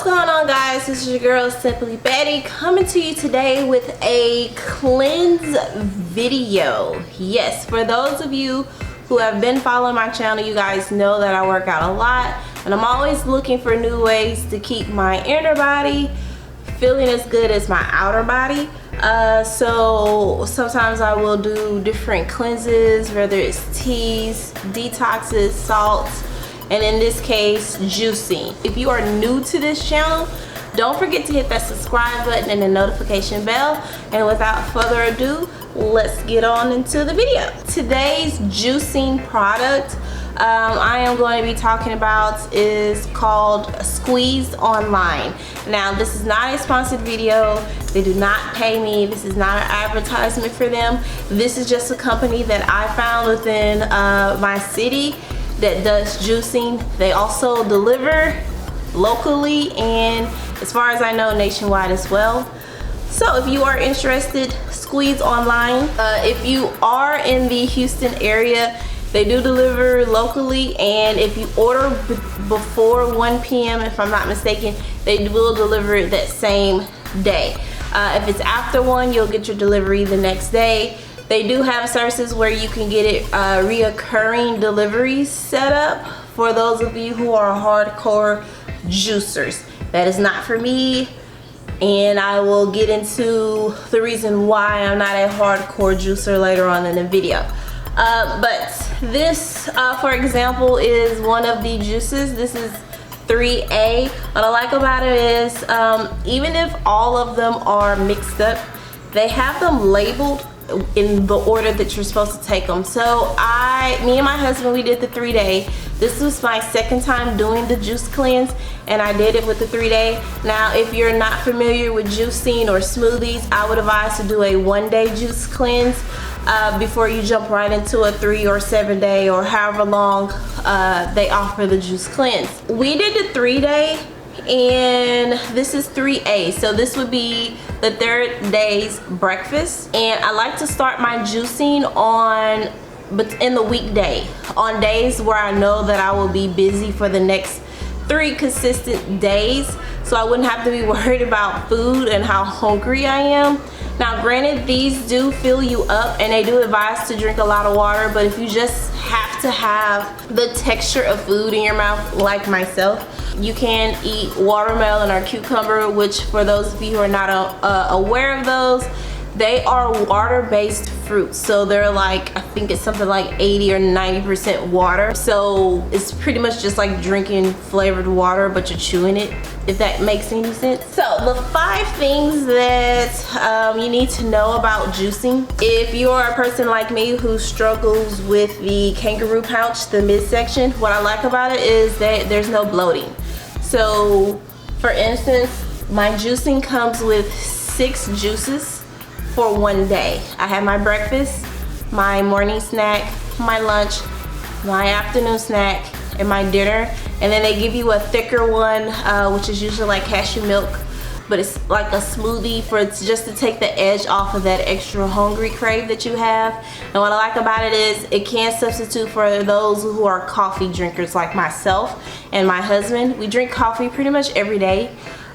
What's going on, guys? This is your girl Simply Betty coming to you today with a cleanse video. Yes, for those of you who have been following my channel, you guys know that I work out a lot and I'm always looking for new ways to keep my inner body feeling as good as my outer body. So sometimes I will do different cleanses, whether it's teas, detoxes, salts, and in this case, juicing. If you are new to this channel, don't forget to hit that subscribe button and the notification bell. And without further ado, let's get on into the video. Today's juicing product I am going to be talking about is called Squeeze Online. Now, this is not a sponsored video. They do not pay me. This is not an advertisement for them. This is just a company that I found within my city that does juicing. They also deliver locally and, as far as I know, nationwide as well. So if you are interested, Squeeze Online. If you are in the Houston area, they do deliver locally, and if you order before 1 p.m. if I'm not mistaken, they will deliver it that same day. If it's after 1, you'll get your delivery the next day. They do have services where you can get it reoccurring deliveries set up for those of you who are hardcore juicers. That is not for me, and I will get into the reason why I'm not a hardcore juicer later on in the video. But this, for example, is one of the juices. This is 3A. What I like about it is even if all of them are mixed up, they have them labeled in the order that you're supposed to take them. So me and my husband, we did the 3-day. This was my second time doing the juice cleanse, and I did it with the 3-day. Now, if you're not familiar with juicing or smoothies, I would advise to do a 1-day juice cleanse before you jump right into a 3 or 7 day or however long they offer the juice cleanse. We did the 3-day, and this is 3A, so this would be the 3rd day's breakfast. And I like to start my juicing in the weekday, on days where I know that I will be busy for the next 3 consistent days, so I wouldn't have to be worried about food and how hungry I am. Now, granted, these do fill you up, and they do advise to drink a lot of water, but if you just have to have the texture of food in your mouth like myself, you can eat watermelon or cucumber, which, for those of you who are not aware of those, they are water-based fruits. So they're like, I think it's something like 80 or 90% water. So it's pretty much just like drinking flavored water, but you're chewing it, if that makes any sense. So the 5 things that you need to know about juicing. If you're a person like me who struggles with the kangaroo pouch, the midsection, what I like about it is that there's no bloating. So for instance, my juicing comes with 6 juices for 1 day. I have my breakfast, my morning snack, my lunch, my afternoon snack, and my dinner. And then they give you a thicker one, which is usually like cashew milk, but it's like a smoothie just to take the edge off of that extra hungry crave that you have. And what I like about it is it can substitute for those who are coffee drinkers like myself and my husband. We drink coffee pretty much every day.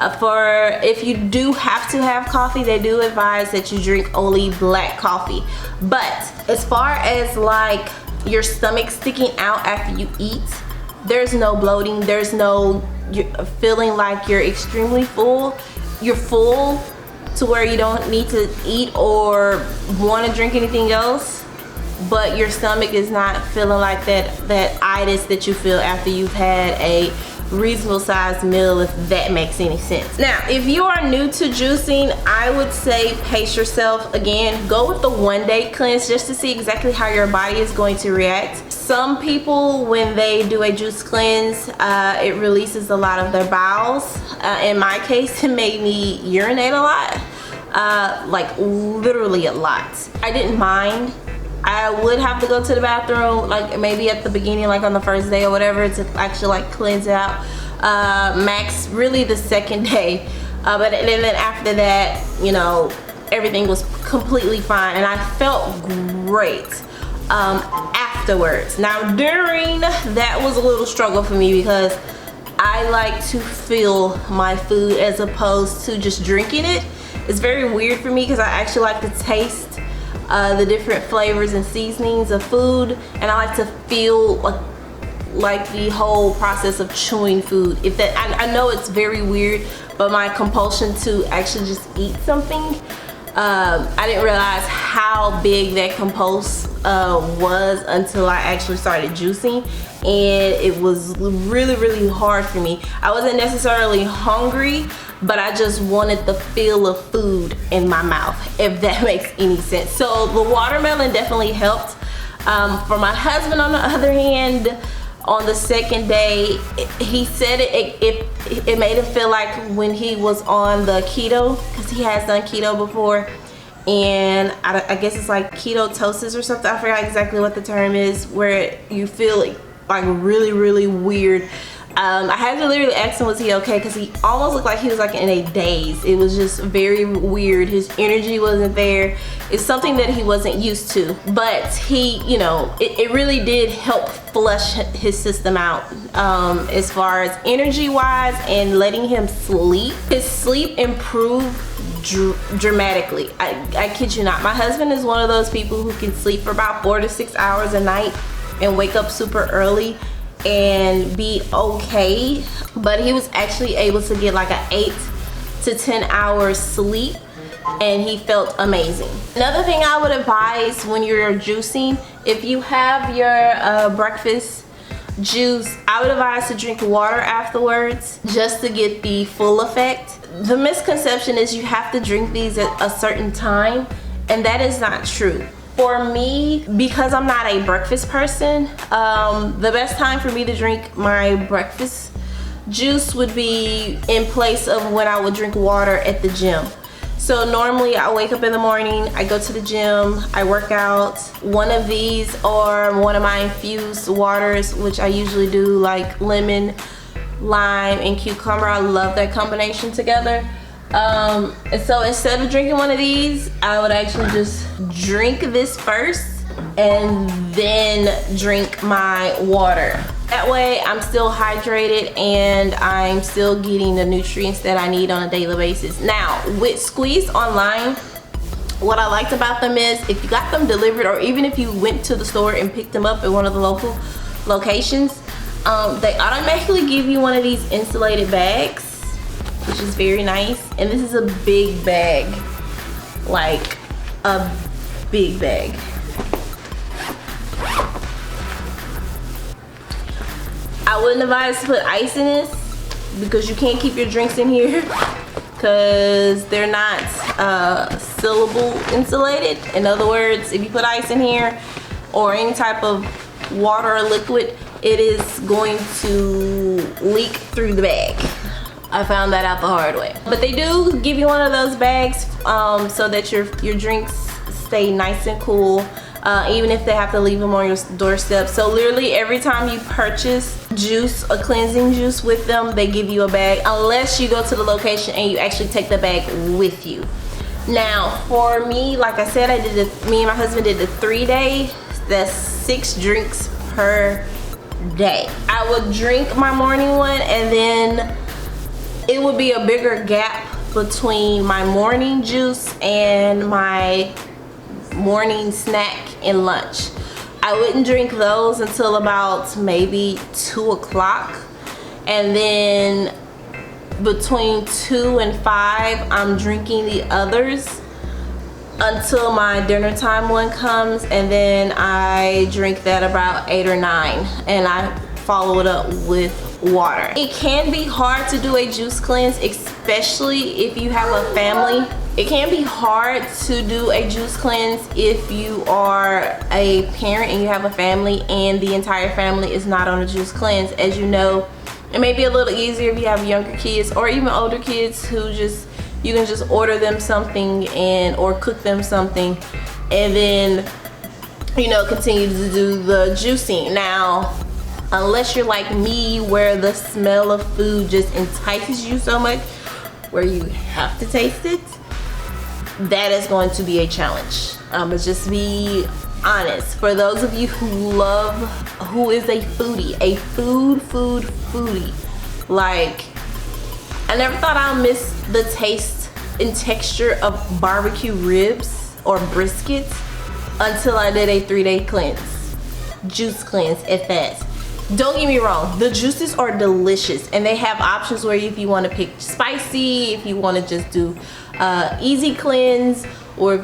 If you do have to have coffee, they do advise that you drink only black coffee. But as far as like your stomach sticking out after you eat, there's no bloating, there's no feeling like you're extremely full. You're full to where you don't need to eat or want to drink anything else, but your stomach is not feeling like that itis that you feel after you've had a reasonable sized meal, if that makes any sense. Now, if you are new to juicing, I would say pace yourself. Again, go with the 1-day cleanse just to see exactly how your body is going to react. Some people, when they do a juice cleanse, it releases a lot of their bowels. In my case, it made me urinate a lot, like literally a lot. I didn't mind. I would have to go to the bathroom like maybe at the beginning, like on the 1st day or whatever, to actually like cleanse it out. Max really the 2nd day, but then after that, you know, everything was completely fine and I felt great afterwards. Now during, that was a little struggle for me because I like to feel my food as opposed to just drinking it. It's very weird for me because I actually like to taste the different flavors and seasonings of food, and I like to feel like the whole process of chewing food. If that, I know it's very weird, but my compulsion to actually just eat something, I didn't realize how big that compulse was until I actually started juicing, and it was really hard for me. I wasn't necessarily hungry, but I just wanted the feel of food in my mouth, if that makes any sense. So the watermelon definitely helped. For my husband, on the other hand, on the second day, he said it made him feel like when he was on the keto, because he has done keto before, and I guess it's like ketosis or something. I forgot exactly what the term is, where you feel like really weird. I had to literally ask him, was he okay? Because he almost looked like he was like in a daze. It was just very weird. His energy wasn't there. It's something that he wasn't used to. But he, you know, it really did help flush his system out as far as energy wise, and letting him sleep. His sleep improved dramatically. I kid you not. My husband is one of those people who can sleep for about 4 to 6 hours a night and wake up super early and be okay, but he was actually able to get like an 8 to 10 hours sleep, and he felt amazing. Another thing I would advise when you're juicing, if you have your breakfast juice, I would advise to drink water afterwards just to get the full effect. The misconception is you have to drink these at a certain time, and that is not true. For me, because I'm not a breakfast person, the best time for me to drink my breakfast juice would be in place of when I would drink water at the gym. So normally I wake up in the morning, I go to the gym, I work out. One of these or one of my infused waters, which I usually do like lemon, lime, and cucumber. I love that combination together. And so instead of drinking one of these, I would actually just drink this first and then drink my water. That way I'm still hydrated and I'm still getting the nutrients that I need on a daily basis. Now with Squeeze Online, what I liked about them is if you got them delivered, or even if you went to the store and picked them up at one of the local locations, they automatically give you one of these insulated bags, which is very nice. And this is a big bag, like a big bag. I wouldn't advise to put ice in this because you can't keep your drinks in here because they're not sealable insulated. In other words, if you put ice in here or any type of water or liquid, it is going to leak through the bag. I found that out the hard way. But they do give you one of those bags so that your drinks stay nice and cool, even if they have to leave them on your doorstep. So literally every time you purchase juice, a cleansing juice with them, they give you a bag, unless you go to the location and you actually take the bag with you. Now for me, like I said, me and my husband did the 3-day. That's 6 drinks per day. I would drink my morning one, and then it would be a bigger gap between my morning juice and my morning snack and lunch. I wouldn't drink those until about maybe 2 o'clock, and then between 2 and 5 I'm drinking the others until my dinner time one comes, and then I drink that about 8 or 9, and I follow it up with water. It can be hard to do a juice cleanse, especially if you have a family. It can be hard to do a juice cleanse if you are a parent and you have a family and the entire family is not on a juice cleanse. As you know, it may be a little easier if you have younger kids or even older kids who you can just order them something or cook them something and then, you know, continue to do the juicing. Now, unless you're like me, where the smell of food just entices you so much where you have to taste it, that is going to be a challenge. Let's just be honest. For those of you who is a foodie, a foodie, Like, I never thought I'd miss the taste and texture of barbecue ribs or briskets until I did a 3-day cleanse. Juice cleanse at that. Don't get me wrong, the juices are delicious, and they have options where if you want to pick spicy, if you want to just do easy cleanse, or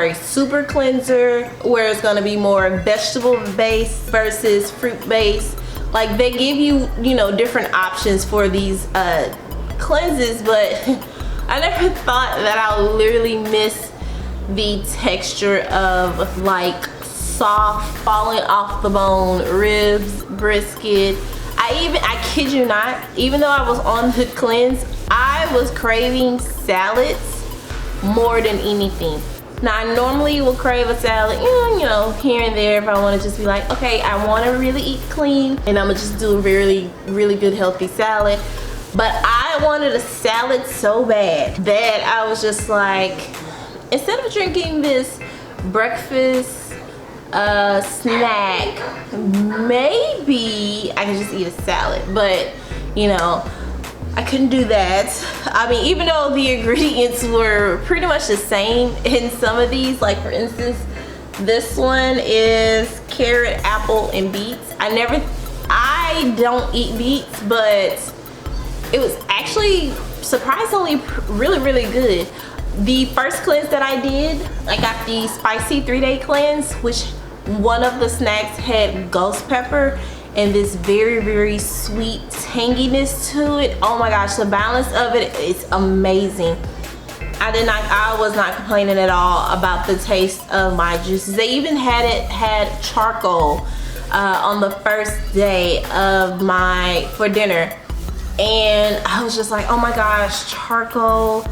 a super cleanser where it's going to be more vegetable based versus fruit based. Like, they give you, you know, different options for these cleanses, but I never thought that I would literally miss the texture of like soft, falling off the bone ribs, brisket. I kid you not, even though I was on the cleanse, I was craving salads more than anything. Now, I normally will crave a salad, you know, here and there if I want to just be like, okay, I want to really eat clean and I'm gonna just do a really, really good healthy salad. But I wanted a salad so bad that I was just like, instead of drinking this breakfast snack, maybe I could just eat a salad. But, you know, I couldn't do that. I mean, even though the ingredients were pretty much the same in some of these, like for instance, this one is carrot, apple, and beets. I don't eat beets, but it was actually surprisingly really, really good. The first cleanse that I did, I got the spicy 3-day cleanse, which one of the snacks had ghost pepper and this very, very sweet tanginess to it. Oh my gosh, the balance of it is amazing. I was not complaining at all about the taste of my juices. They even had charcoal on the first day of for dinner, and I was just like, oh my gosh, charcoal.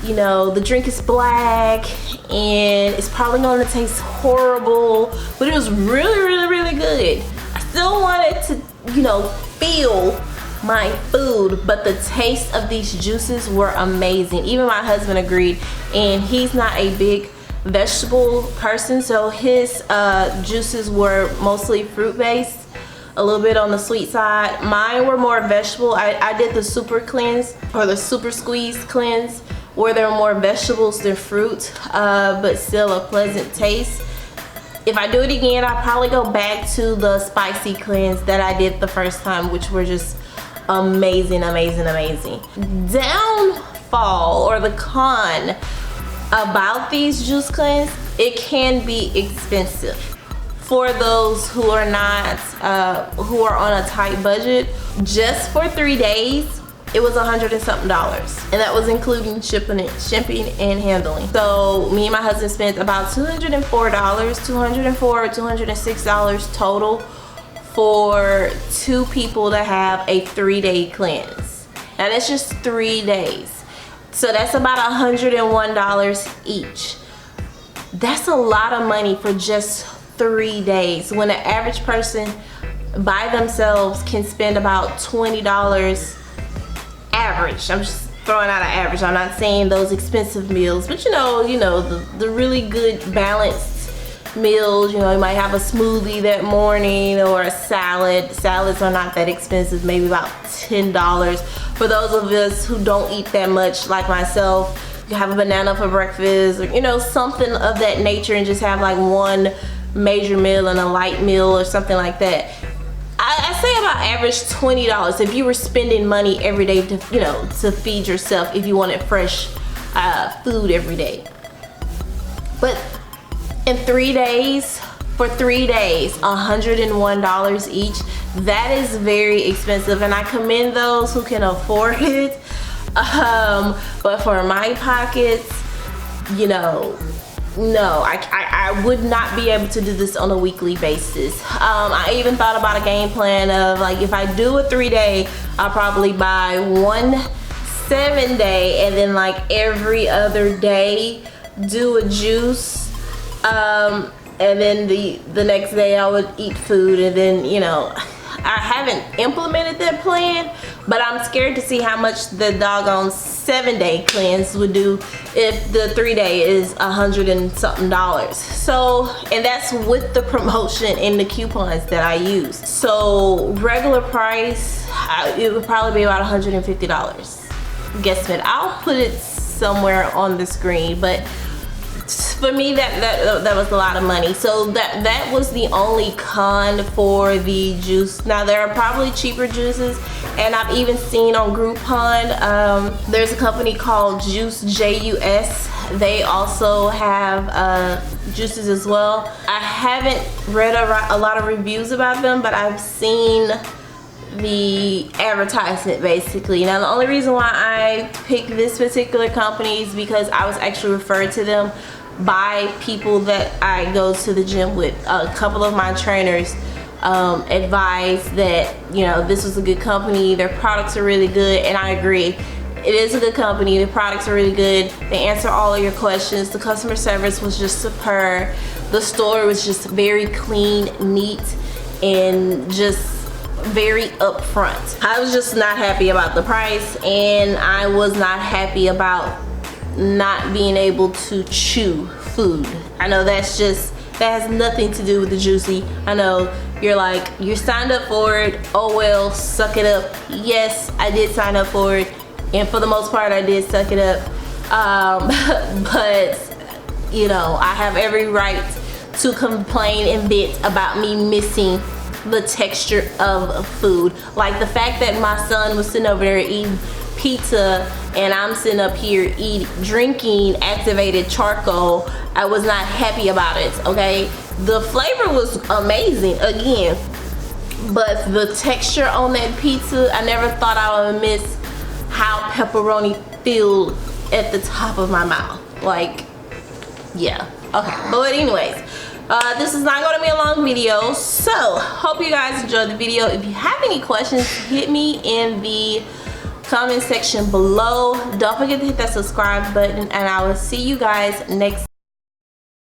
You know, the drink is black and it's probably gonna taste horrible, but it was really, really, really good. I still wanted to, you know, feel my food, but the taste of these juices were amazing. Even my husband agreed, and he's not a big vegetable person, so his juices were mostly fruit based, a little bit on the sweet side. Mine were more vegetable. I did the super cleanse, or the super squeeze cleanse, where there are more vegetables than fruit, but still a pleasant taste. If I do it again, I'll probably go back to the spicy cleanse that I did the first time, which were just amazing, amazing, amazing. Downfall, or the con about these juice cleanse, it can be expensive. For those who are not, who are on a tight budget, just for 3 days, it was $100 and something, and that was including shipping and handling. So me and my husband spent about $204 or $206 total for 2 people to have a 3-day cleanse. Now that's just 3 days, so that's about $101 each. That's a lot of money for just 3 days, when an average person by themselves can spend about $20 average. I'm just throwing out an average. I'm not saying those expensive meals, but you know the really good balanced meals. You know, you might have a smoothie that morning, or a salad. Salads are not that expensive, maybe about $10. For those of us who don't eat that much, like myself, you have a banana for breakfast, or you know, something of that nature, and just have like one major meal and a light meal or something like that. I say about average $20 if you were spending money every day to, you know, to feed yourself, if you wanted fresh food every day. But in 3 days, for 3 days, $101 each, that is very expensive, and I commend those who can afford it. But for my pockets, you know, no, I would not be able to do this on a weekly basis. I even thought about a game plan of, like, if I do a 3-day, I'll probably buy one 7-day, and then like every other day do a juice, and then the next day I would eat food. And then, you know, I haven't implemented that plan, but I'm scared to see how much the doggone 7-day cleanse would do if the 3-day is $100 and something. So, and that's with the promotion and the coupons that I use. So regular price, it would probably be about $150. Guesstimate. I'll put it somewhere on the screen, but for me that was a lot of money. So that was the only con for the juice. Now there are probably cheaper juices, and I've even seen on Groupon, there's a company called Juice, J-U-S. They also have juices as well. I haven't read a lot of reviews about them, but I've seen the advertisement basically. Now the only reason why I picked this particular company is because I was actually referred to them by people that I go to the gym with. A couple of my trainers advised that, you know, this was a good company, their products are really good, and I agree. It is a good company, the products are really good, they answer all of your questions, the customer service was just superb, the store was just very clean, neat, and just very upfront. I was just not happy about the price, and I was not happy about not being able to chew food. I know that has nothing to do with the Juicy. I know you're like, you signed up for it, oh well, suck it up. Yes, I did sign up for it, and for the most part I did suck it up. But you know, I have every right to complain and bitch about me missing the texture of food. Like the fact that my son was sitting over there eating pizza and I'm sitting up here drinking activated charcoal. I was not happy about it, okay? The flavor was amazing again, but the texture on that pizza, I never thought I would miss how pepperoni filled at the top of my mouth. Like, yeah, okay. But anyways, this is not going to be a long video, so hope you guys enjoyed the video. If you have any questions, hit me in the comment section below. Don't forget to hit that subscribe button, and I will see you guys next